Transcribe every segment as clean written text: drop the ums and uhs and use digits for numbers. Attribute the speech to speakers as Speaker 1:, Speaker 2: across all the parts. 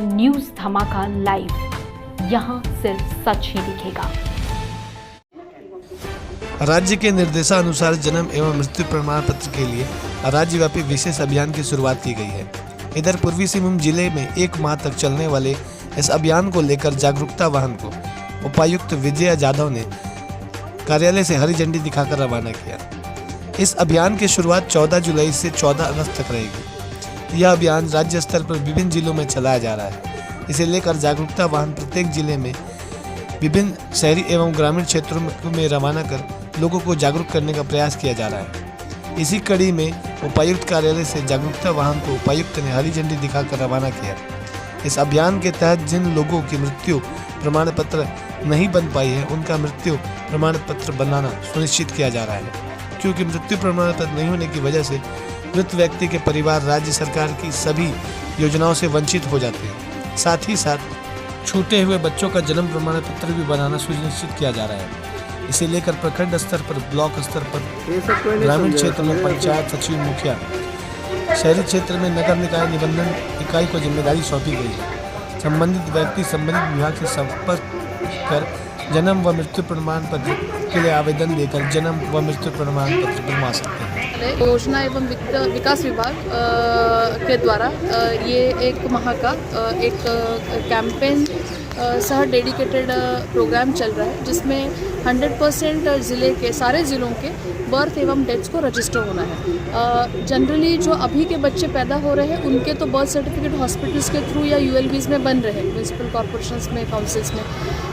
Speaker 1: News धमाका live, यहाँ सिर्फ सच ही दिखेगा।
Speaker 2: राज्य के निर्देशानुसार जन्म एवं मृत्यु प्रमाण पत्र के लिए राज्यव्यापी विशेष अभियान की शुरुआत की गई है। इधर पूर्वी सिंहभूम जिले में 1 माह तक चलने वाले इस अभियान को लेकर जागरूकता वाहन को उपायुक्त विजया जाधव ने कार्यालय से हरी झंडी दिखाकर रवाना किया। इस अभियान की शुरुआत 14 जुलाई से 14 अगस्त तक रहेगी। यह अभियान राज्य स्तर पर विभिन्न जिलों में चलाया जा रहा है। इसे लेकर जागरूकता वाहन प्रत्येक जिले में विभिन्न शहरी एवं ग्रामीण क्षेत्रों में रवाना कर लोगों को जागरूक करने का प्रयास किया जा रहा है। इसी कड़ी में उपायुक्त कार्यालय से जागरूकता वाहन को उपायुक्त ने हरी झंडी दिखाकर रवाना किया। इस अभियान के तहत जिन लोगों की मृत्यु प्रमाण पत्र नहीं बन पाई है, उनका मृत्यु प्रमाण पत्र बनाना सुनिश्चित किया जा रहा है, क्योंकि मृत्यु प्रमाण पत्र नहीं होने की वजह से मृत व्यक्ति के परिवार राज्य सरकार की सभी योजनाओं से वंचित हो जाते हैं। साथ ही साथ छूटे हुए बच्चों का जन्म प्रमाण पत्र भी बनाना सुनिश्चित किया जा रहा है। इसे लेकर प्रखंड स्तर पर, ब्लॉक स्तर पर, ग्रामीण क्षेत्र में पंचायत सचिव, मुखिया, शहरी क्षेत्र में नगर निकाय निबंधन इकाई को जिम्मेदारी सौंपी गई है। संबंधित व्यक्ति संबंधित विभाग से संपर्क कर जन्म व मृत्यु प्रमाण पत्र के लिए आवेदन देकर जन्म व मृत्यु प्रमाण पत्र बनवा सकते हैं।
Speaker 3: योजना एवं वित्त विकास विभाग के द्वारा ये 1 माह का एक कैंपेन सह डेडिकेटेड प्रोग्राम चल रहा है, जिसमें 100% ज़िले के सारे ज़िलों के बर्थ एवं डेथ्स को रजिस्टर होना है। जनरली जो अभी के बच्चे पैदा हो रहे हैं उनके तो बर्थ सर्टिफिकेट हॉस्पिटल्स के थ्रू या यूएलबीज में बन रहे हैं, म्यूनसिपल कॉरपोरेशंस में, काउंसिल्स में,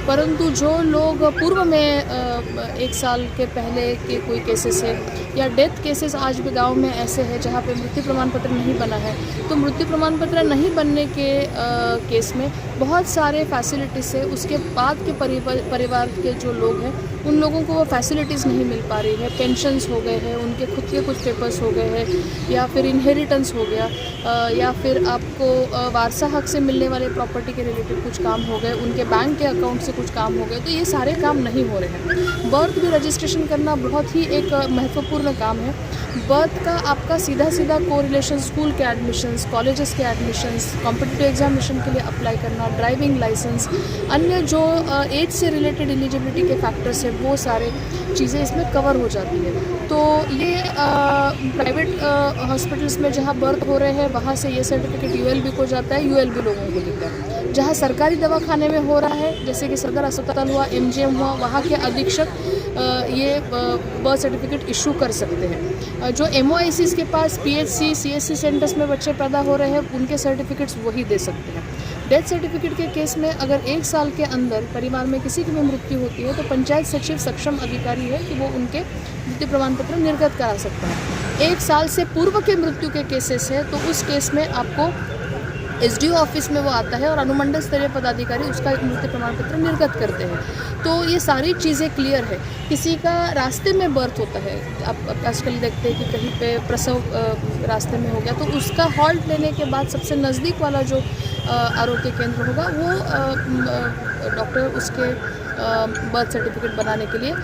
Speaker 3: परंतु जो लोग पूर्व में 1 साल के पहले के कोई केसेस है या डेथ केसेस आज भी गांव में ऐसे हैं जहां पे मृत्यु प्रमाण पत्र नहीं बना है, तो मृत्यु प्रमाण पत्र नहीं बनने के केस में बहुत सारे फैसिलिटीज़ है। उसके बाद के परिवार के जो लोग हैं उन लोगों को वो फैसिलिटीज़ नहीं मिल पा रही है। पेंशन्स हो गए हैं, उनके खुद के कुछ पेपर्स हो गए हैं, या फिर इनहेरिटेंस हो गया, या फिर आपको वारसा हक से मिलने वाले प्रॉपर्टी के रिलेटेड कुछ काम हो गए, उनके बैंक के अकाउंट से कुछ काम हो गए, तो ये सारे काम नहीं हो रहे हैं। बर्थ भी रजिस्ट्रेशन करना बहुत ही एक महत्वपूर्ण काम है। बर्थ का आपका सीधा सीधा कोरिलेशन स्कूल के एडमिशन्स, कॉलेजेस के एडमिशन्स, कॉम्पिटिटिव एग्जामिनेशन के लिए अप्लाई करना, ड्राइविंग लाइसेंस, अन्य जो एज से रिलेटेड एलिजिबिलिटी के फैक्टर्स है, वो सारे चीज़ें इसमें कवर हो जाती है। तो ये प्राइवेट हॉस्पिटल्स में जहाँ बर्थ हो रहे हैं वहाँ से ये सर्टिफिकेट यूएलबी को जाता है, यूएलबी लोगों को देता है। जहाँ सरकारी दवाखाने में हो रहा है, जैसे कि सदर अस्पताल हुआ, एमजीएम हुआ, वहाँ के अधीक्षक ये बर्थ सर्टिफिकेट इशू कर सकते हैं। जो एमओआईसीज़ के पास पीएचसी, सीएससी सेंटर्स में बच्चे पैदा हो रहे हैं, उनके सर्टिफिकेट्स वही दे सकते हैं। डेथ सर्टिफिकेट के केस में अगर 1 साल के अंदर परिवार में किसी की भी मृत्यु होती है तो पंचायत सचिव सक्षम अधिकारी है कि वो उनके मृत्यु प्रमाण पत्र निर्गत करा सकता है। 1 साल से पूर्व के मृत्यु के केसेस है तो उस केस में आपको एसडीओ ऑफिस में वो आता है और अनुमंडल स्तरीय पदाधिकारी उसका मृत्यु प्रमाण पत्र निर्गत करते हैं। तो ये सारी चीज़ें क्लियर है। किसी का रास्ते में बर्थ होता है, आप आजकल देखते हैं कि कहीं पे प्रसव रास्ते में हो गया, तो उसका हॉल्ट लेने के बाद सबसे नज़दीक वाला जो आरोग्य केंद्र होगा वो डॉक्टर उसके बर्थ सर्टिफिकेट बनाने के लिए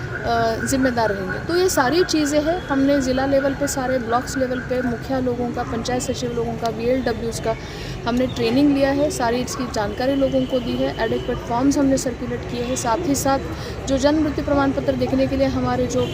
Speaker 3: ज़िम्मेदार रहेंगे। तो ये सारी चीज़ें हैं। हमने ज़िला लेवल पे, सारे ब्लॉक्स लेवल पे मुखिया लोगों का, पंचायत सचिव लोगों का, बीएलडब्ल्यूज़ का हमने ट्रेनिंग लिया है, सारी इसकी जानकारी लोगों को दी है, एडिक्वेट फॉर्म्स हमने सर्कुलेट किए हैं। साथ ही साथ जो जन्म मृत्यु प्रमाण पत्र देखने के लिए हमारे जो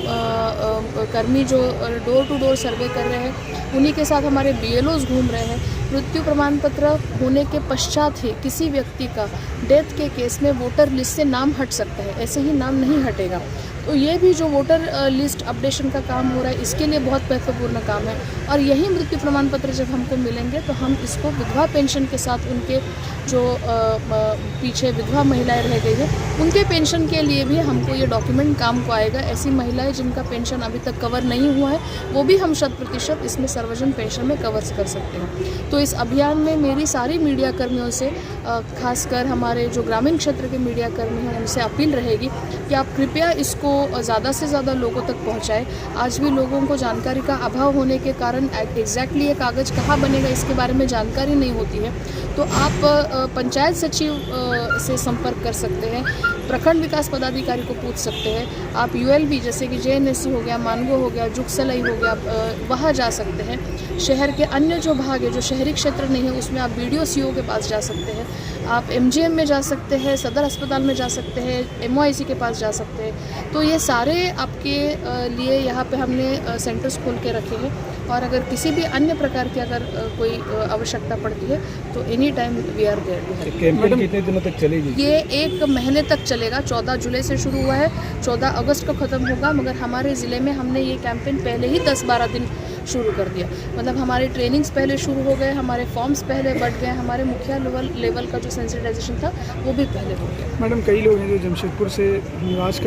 Speaker 3: कर्मी जो डोर टू डोर सर्वे कर रहे हैं, उन्हीं के साथ हमारे बीएलओज़ घूम रहे हैं। मृत्यु प्रमाण पत्र होने के पश्चात ही किसी व्यक्ति का डेथ के केस में वोटर लिस्ट से नाम हट सकता है, ऐसे ही नाम नहीं हटेगा। तो ये भी जो वोटर लिस्ट अपडेशन का काम हो रहा है, इसके लिए बहुत महत्वपूर्ण काम है। और यही मृत्यु प्रमाण पत्र जब हमको मिलेंगे तो हम इसको विधवा पेंशन के साथ उनके जो पीछे विधवा महिलाएं रह गई हैं उनके पेंशन के लिए भी हमको ये डॉक्यूमेंट काम को आएगा। ऐसी महिलाएं जिनका पेंशन अभी तक कवर नहीं हुआ है वो भी हम 100% इसमें सर्वजन पेंशन में कवर कर सकते हैं। तो इस अभियान में मेरी सारी मीडिया कर्मियों से, खासकर हमारे जो ग्रामीण क्षेत्र के मीडिया कर्मी हैं, उनसे अपील रहेगी कि आप कृपया इसको ज़्यादा से ज़्यादा लोगों तक पहुँचाएँ। आज भी लोगों को जानकारी का अभाव होने के कारण एग्जैक्टली ये कागज़ कहाँ बनेगा इसके बारे में जानकारी नहीं होती है। तो आप पंचायत सचिव से संपर्क कर सकते हैं, प्रखंड विकास पदाधिकारी को पूछ सकते हैं। आप यूएलबी जैसे कि जेएनएससी हो गया, मानगो हो गया, जुगसलाई हो गया, वहाँ जा सकते हैं। शहर के अन्य जो भाग है, जो शहरी क्षेत्र नहीं है, उसमें आप BDO-CO के पास जा सकते हैं, आप MGM में जा सकते हैं, सदर अस्पताल में जा सकते हैं, MOIC के पास जा सकते हैं। तो ये सारे आपके लिए यहाँ पे हमने सेंटर्स खोल के रखे हैं, और अगर किसी भी अन्य प्रकार की अगर कोई आवश्यकता पड़ती है तो any time we are there.
Speaker 4: Campaign कितने दिनों तक चलेगी?
Speaker 3: ये 1 महीने तक चलेगा। 14 जुलाई से शुरू हुआ है, 14 अगस्त को ख़त्म होगा, मगर हमारे ज़िले में हमने ये कैंपेन पहले ही 10-12 दिन शुरू कर दिया। मतलब हमारे ट्रेनिंग्स पहले शुरू हो गए, हमारे फॉर्म्स पहले बढ़ गए, हमारे मुखिया लेवल का जो सेंसिटाइजेशन था वो भी पहले हो गया।
Speaker 4: मैडम, कई लोग हैं जो जमशेदपुर से निवास कर